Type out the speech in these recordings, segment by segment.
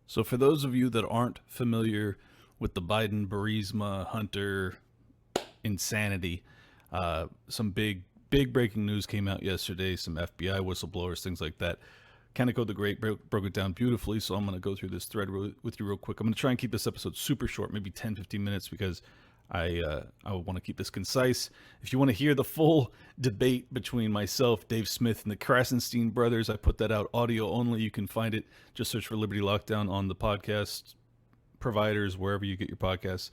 So for those of you that aren't familiar with the Biden Burisma Hunter insanity, some big breaking news came out yesterday. Some FBI whistleblowers, things like that. Kaneko the Great broke it down beautifully, so I'm going to go through this thread with you real quick. I'm going to try and keep this episode super short, maybe 10-15 minutes, because I want to keep this concise. If you want to hear the full debate between myself, Dave Smith, and the Krasenstein brothers, I put that out audio only. You can find it. Just search for Liberty Lockdown on the podcast providers, wherever you get your podcasts.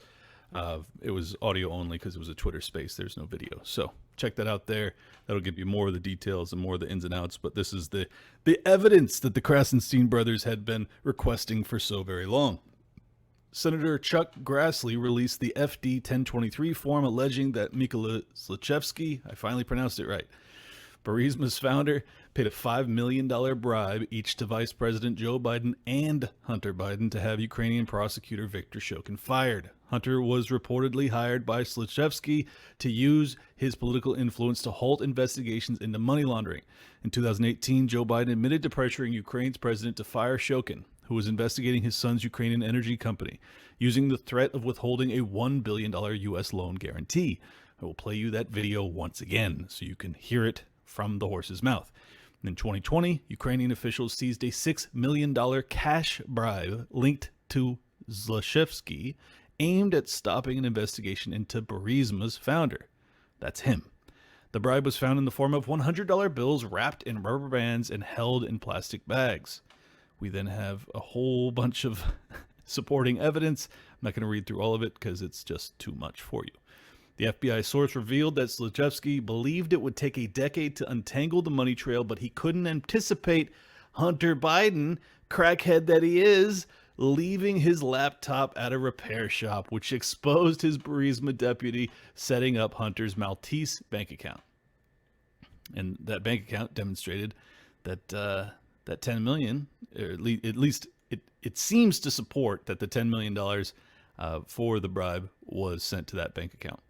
It was audio only because it was a Twitter space. There's no video. So check that out there. That'll give you more of the details and more of the ins and outs. But this is the evidence that the Krasenstein brothers had been requesting for so very long. Senator Chuck Grassley released the FD 1023 form alleging that Mykola Zlochevsky, I finally pronounced it right, Burisma's founder, paid a $5 million bribe each to Vice President Joe Biden and Hunter Biden to have Ukrainian prosecutor Viktor Shokin fired. Hunter was reportedly hired by Zlochevsky to use his political influence to halt investigations into money laundering. In 2018, Joe Biden admitted to pressuring Ukraine's president to fire Shokin, who was investigating his son's Ukrainian energy company, using the threat of withholding a $1 billion U.S. loan guarantee. I will play you that video once again so you can hear it from the horse's mouth. In 2020, Ukrainian officials seized a $6 million cash bribe linked to Zlochevsky, aimed at stopping an investigation into Burisma's founder. That's him. The bribe was found in the form of $100 bills wrapped in rubber bands and held in plastic bags. We then have a whole bunch of supporting evidence. I'm not going to read through all of it because it's just too much for you. The FBI source revealed that Zlochevsky believed it would take a decade to untangle the money trail, but he couldn't anticipate Hunter Biden, crackhead that he is, leaving his laptop at a repair shop, which exposed his Burisma deputy setting up Hunter's Maltese bank account. And that bank account demonstrated that that $10 million, or at least it seems to support that the $10 million for the bribe was sent to that bank account.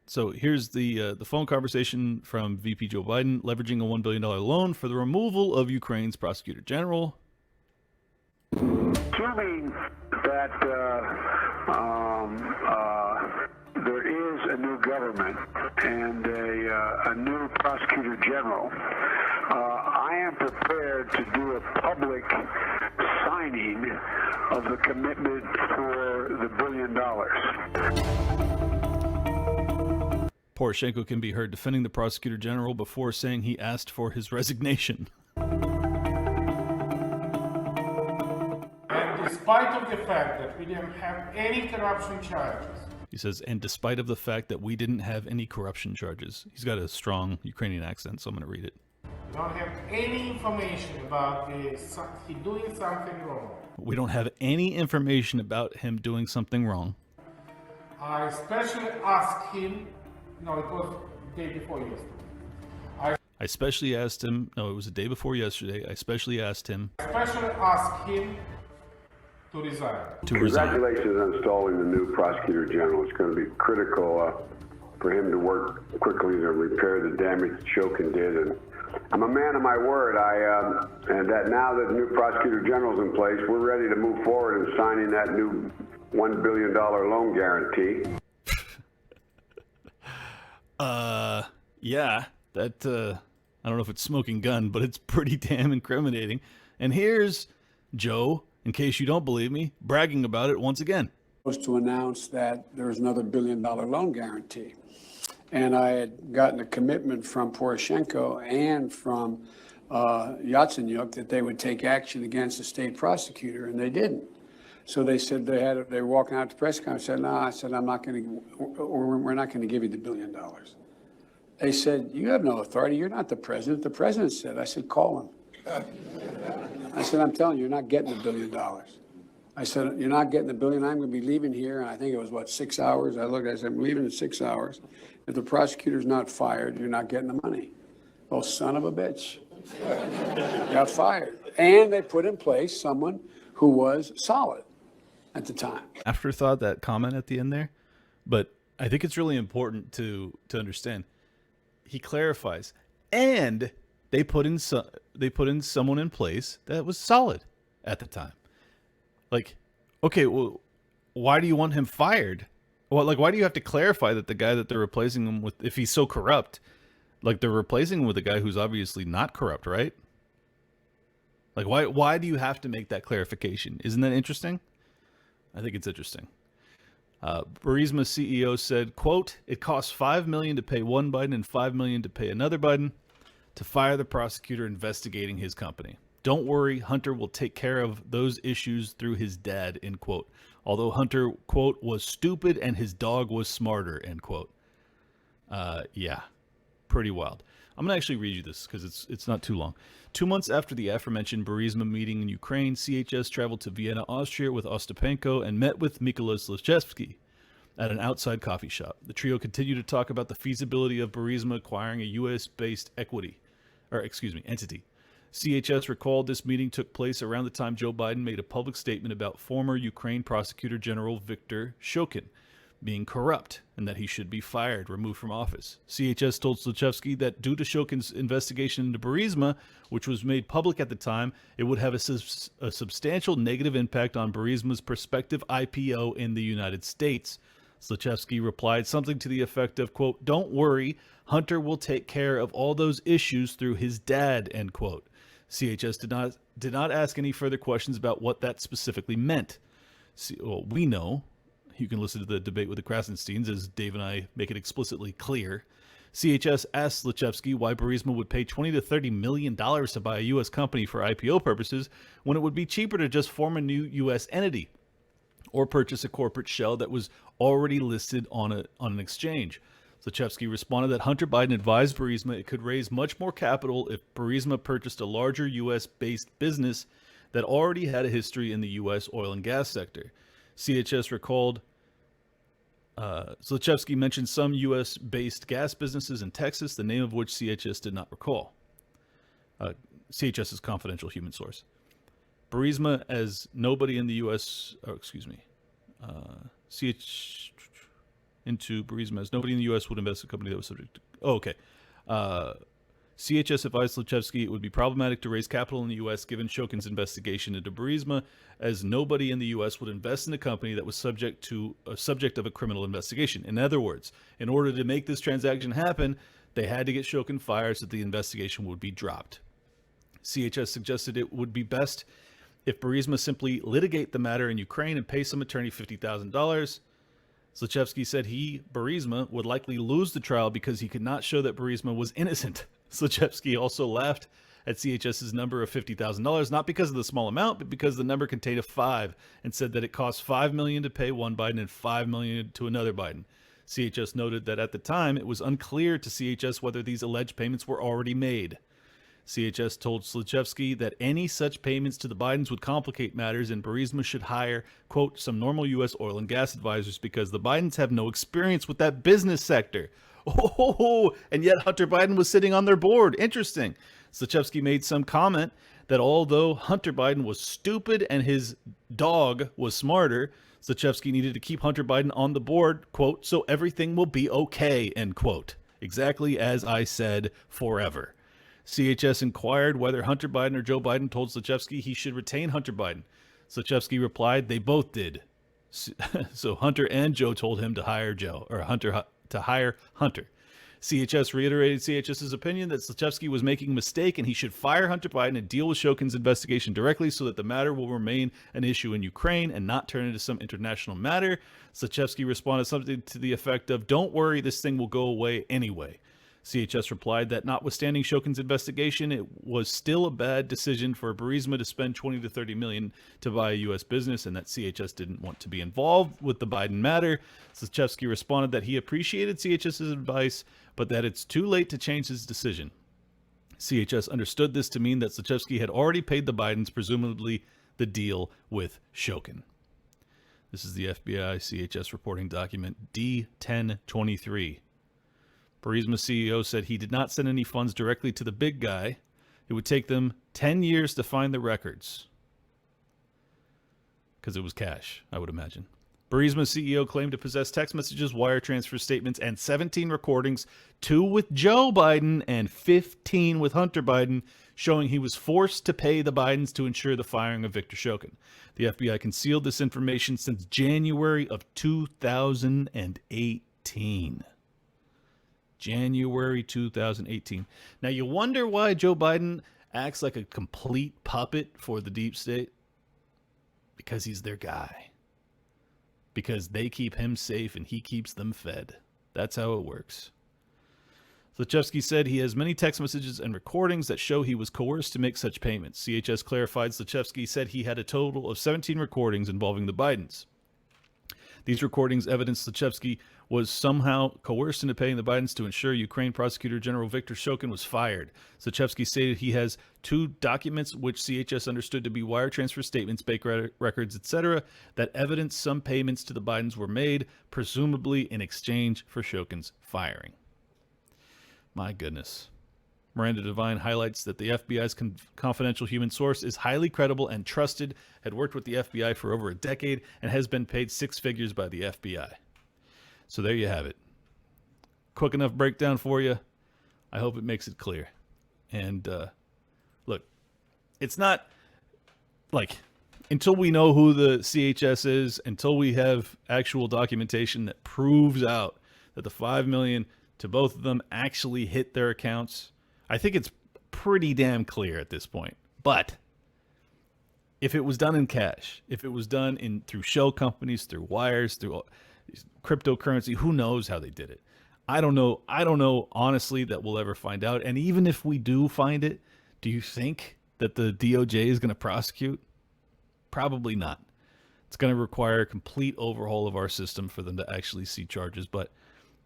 So here's the phone conversation from VP Joe Biden, leveraging a $1 billion loan for the removal of Ukraine's prosecutor general. Assuming that there is a new government and a new prosecutor general, I am prepared to do a public signing of the commitment for the $1 billion. Poroshenko can be heard defending the prosecutor general before saying he asked for his resignation. And despite of the fact that we didn't have any corruption charges. He says, and despite of the fact that we didn't have any corruption charges. He's got a strong Ukrainian accent, so I'm going to read it. We don't have any information about he doing something wrong. We don't have any information about him doing something wrong. I especially asked him, no, it was the day before yesterday. I especially asked him, no, it was the day before yesterday. I especially asked him to resign. Congratulations on installing the new prosecutor general. It's going to be critical for him to work quickly to repair the damage Shokin did. And I'm a man of my word. And that now that the new prosecutor general is in place, we're ready to move forward in signing that new $1 billion loan guarantee. Yeah, that, I don't know if it's smoking gun, but it's pretty damn incriminating. And here's Joe, in case you don't believe me, bragging about it once again. Was to announce that there was another $1 billion loan guarantee. And I had gotten a commitment from Poroshenko and from Yatsenyuk that they would take action against the state prosecutor, and they didn't. So they said they were walking out to press conference. I said, no, I said, we're not going to give you the $1 billion. They said, you have no authority. You're not the president. The president said. I said, call him. I said, I'm telling you, you're not getting the $1 billion. I said, you're not getting the $1 billion. I'm going to be leaving here. And I think it was, 6 hours? I said, I'm leaving in 6 hours. If the prosecutor's not fired, you're not getting the money. Oh, son of a bitch. Got fired. And they put in place someone who was solid at the time. Afterthought, that comment at the end there. But I think it's really important to understand. He clarifies, and they put in someone in place that was solid. at the time. Like, okay, well, why do you want him fired? Well, like, why do you have to clarify that the guy that they're replacing him with, if he's so corrupt, like they're replacing him with a guy who's obviously not corrupt, right? Like, why do you have to make that clarification? Isn't that interesting? I think it's interesting. Burisma CEO said, quote, "It costs $5 million to pay one Biden and $5 million to pay another Biden to fire the prosecutor investigating his company. Don't worry, Hunter will take care of those issues through his dad," end quote. Although Hunter, quote, "was stupid and his dog was smarter," end quote. Yeah, pretty wild. I'm going to actually read you this because it's not too long. 2 months after the aforementioned Burisma meeting in Ukraine, CHS traveled to Vienna, Austria with Ostapenko and met with Mykola Zlochevsky at an outside coffee shop. The trio continued to talk about the feasibility of Burisma acquiring a U.S.-based entity. CHS recalled this meeting took place around the time Joe Biden made a public statement about former Ukraine Prosecutor General Viktor Shokin being corrupt and that he should be fired, removed from office. CHS told Zlochevsky that due to Shokin's investigation into Burisma, which was made public at the time, it would have a substantial negative impact on Burisma's prospective IPO in the United States. Zlochevsky replied something to the effect of, quote, "Don't worry, Hunter will take care of all those issues through his dad," end quote. CHS did not ask any further questions about what that specifically meant. Well, we know. You can listen to the debate with the Krasensteins as Dave and I make it explicitly clear. CHS asked Zlochevsky why Burisma would pay $20 to $30 million to buy a U.S. company for IPO purposes when it would be cheaper to just form a new U.S. entity or purchase a corporate shell that was already listed on an exchange. Zlochevsky responded that Hunter Biden advised Burisma it could raise much more capital if Burisma purchased a larger U.S.-based business that already had a history in the U.S. oil and gas sector. CHS recalled Zlochevsky mentioned some U.S.-based gas businesses in Texas, the name of which CHS did not recall. CHS is confidential human source. Burisma as nobody in the U.S. Into Burisma as nobody in the U.S. would invest in a company that was subject to... CHS advised Zlochevsky it would be problematic to raise capital in the U.S. given Shokin's investigation into Burisma, as nobody in the U.S. would invest in a company that was subject of a criminal investigation. In other words, in order to make this transaction happen, they had to get Shokin fired so that the investigation would be dropped. CHS suggested it would be best if Burisma simply litigate the matter in Ukraine and pay some attorney $50,000. Zlochevsky said Burisma, would likely lose the trial because he could not show that Burisma was innocent. Zlochevsky also laughed at CHS's number of $50,000, not because of the small amount, but because the number contained a 5, and said that it cost $5 million to pay one Biden and $5 million to another Biden. CHS noted that at the time, it was unclear to CHS whether these alleged payments were already made. CHS told Zlochevsky that any such payments to the Bidens would complicate matters and Burisma should hire, quote, some normal U.S. oil and gas advisors because the Bidens have no experience with that business sector. Oh, and yet Hunter Biden was sitting on their board. Interesting. Zlochevsky made some comment that although Hunter Biden was stupid and his dog was smarter, Zlochevsky needed to keep Hunter Biden on the board, quote, so everything will be okay, end quote. Exactly as I said, forever. CHS inquired whether Hunter Biden or Joe Biden told Zlochevsky he should retain Hunter Biden. Zlochevsky replied they both did. So Hunter and Joe told him to hire Joe, or Hunter to hire Hunter. CHS reiterated CHS's opinion that Zlochevsky was making a mistake and he should fire Hunter Biden and deal with Shokin's investigation directly so that the matter will remain an issue in Ukraine and not turn into some international matter. Zlochevsky responded something to the effect of, don't worry, this thing will go away anyway. CHS replied that notwithstanding Shokin's investigation, it was still a bad decision for Burisma to spend $20 to $30 million to buy a U.S. business and that CHS didn't want to be involved with the Biden matter. Zlochevsky responded that he appreciated CHS's advice, but that it's too late to change his decision. CHS understood this to mean that Zlochevsky had already paid the Bidens, presumably the deal with Shokin. This is the FBI CHS reporting document D1023. Burisma CEO said he did not send any funds directly to the big guy. It would take them 10 years to find the records. Because it was cash, I would imagine. Burisma CEO claimed to possess text messages, wire transfer statements, and 17 recordings, 2 with Joe Biden and 15 with Hunter Biden, showing he was forced to pay the Bidens to ensure the firing of Victor Shokin. The FBI concealed this information since January of 2018. January 2018. Now, you wonder why Joe Biden acts like a complete puppet for the deep state? Because he's their guy. Because they keep him safe and he keeps them fed. That's how it works. Zlochevsky said he has many text messages and recordings that show he was coerced to make such payments. CHS clarified Zlochevsky said he had a total of 17 recordings involving the Bidens. These recordings evidence Zlochevsky was somehow coerced into paying the Bidens to ensure Ukraine Prosecutor General Victor Shokin was fired. Zlochevsky stated he has 2 documents which CHS understood to be wire transfer statements, bank records, etc., that evidence some payments to the Bidens were made, presumably in exchange for Shokin's firing. My goodness. Miranda Devine highlights that the FBI's confidential human source is highly credible and trusted, had worked with the FBI for over a decade, and has been paid 6 figures by the FBI. So there you have it. Quick enough breakdown for you. I hope it makes it clear. And look, it's not like until we know who the CHS is, until we have actual documentation that proves out that the $5 million to both of them actually hit their accounts, I think it's pretty damn clear at this point. But if it was done in cash, if it was done through shell companies, through wires, through cryptocurrency, who knows how they did it? I don't know. I don't know, honestly, that we'll ever find out. And even if we do find it, do you think that the DOJ is going to prosecute? Probably not. It's going to require a complete overhaul of our system for them to actually see charges. But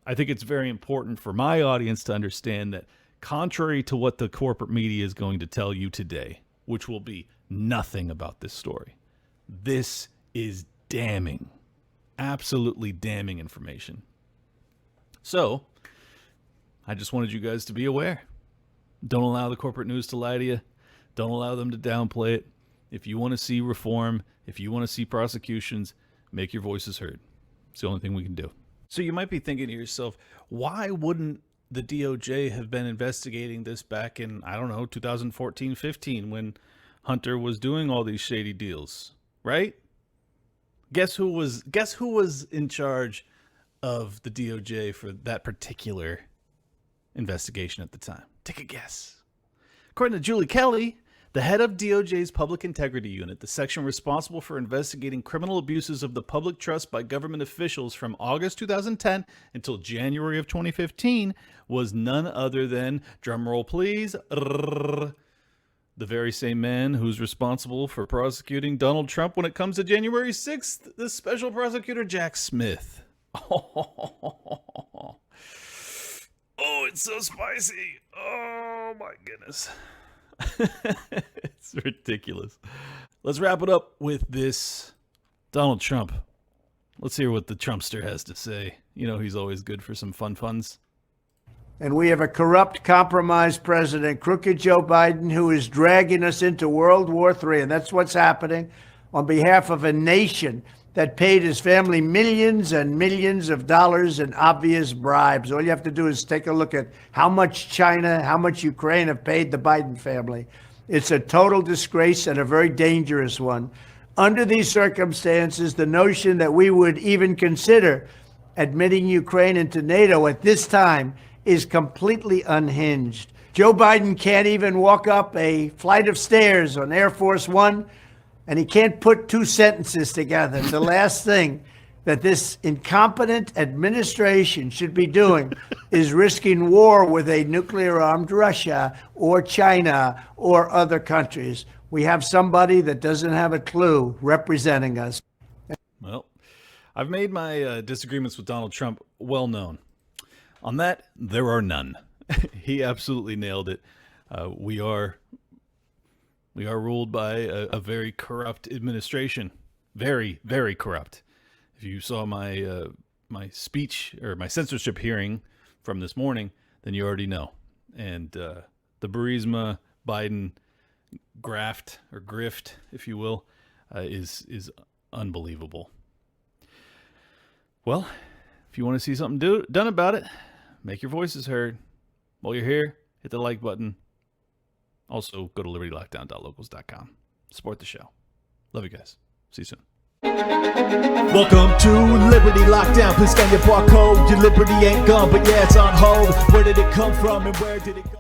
I think it's very important for my audience to understand that contrary to what the corporate media is going to tell you today, which will be nothing about this story, this is damning, absolutely damning information. So I just wanted you guys to be aware. Don't allow the corporate news to lie to you. Don't allow them to downplay it. If you want to see reform, if you want to see prosecutions, make your voices heard. It's the only thing we can do. So you might be thinking to yourself, why wouldn't the DOJ have been investigating this back in, 2014-15 when Hunter was doing all these shady deals, right? Guess who was in charge of the DOJ for that particular investigation at the time? Take a guess. According to Julie Kelly, the head of DOJ's Public Integrity Unit, the section responsible for investigating criminal abuses of the public trust by government officials from August 2010 until January of 2015, was none other than, drumroll please, the very same man who's responsible for prosecuting Donald Trump when it comes to January 6th, the special prosecutor Jack Smith. Oh, it's so spicy. Oh, my goodness. It's ridiculous. Let's wrap it up with this. Donald Trump. Let's hear what the Trumpster has to say. You know, he's always good for some funs. And we have a corrupt, compromised president, crooked Joe Biden, who is dragging us into World War III. And that's what's happening on behalf of a nation that paid his family millions and millions of dollars in obvious bribes. All you have to do is take a look at how much China, how much Ukraine have paid the Biden family. It's a total disgrace and a very dangerous one. Under these circumstances, the notion that we would even consider admitting Ukraine into NATO at this time is completely unhinged. Joe Biden can't even walk up a flight of stairs on Air Force One, and he can't put 2 sentences together. The last thing that this incompetent administration should be doing is risking war with a nuclear-armed Russia or China or other countries. We have somebody that doesn't have a clue representing us. Well, I've made my disagreements with Donald Trump well known. On that, there are none. He absolutely nailed it. We are ruled by a very corrupt administration. Very, very corrupt. If you saw my my speech or my censorship hearing from this morning, then you already know. And the Burisma-Biden graft or grift, if you will, is unbelievable. Well, if you want to see something done about it, make your voices heard. While you're here, hit the like button. Also, go to libertylockdown.locals.com. Support the show. Love you guys. See you soon. Welcome to Liberty Lockdown. Please scan your barcode. Your liberty ain't gone, but yeah, it's on hold. Where did it come from and where did it go?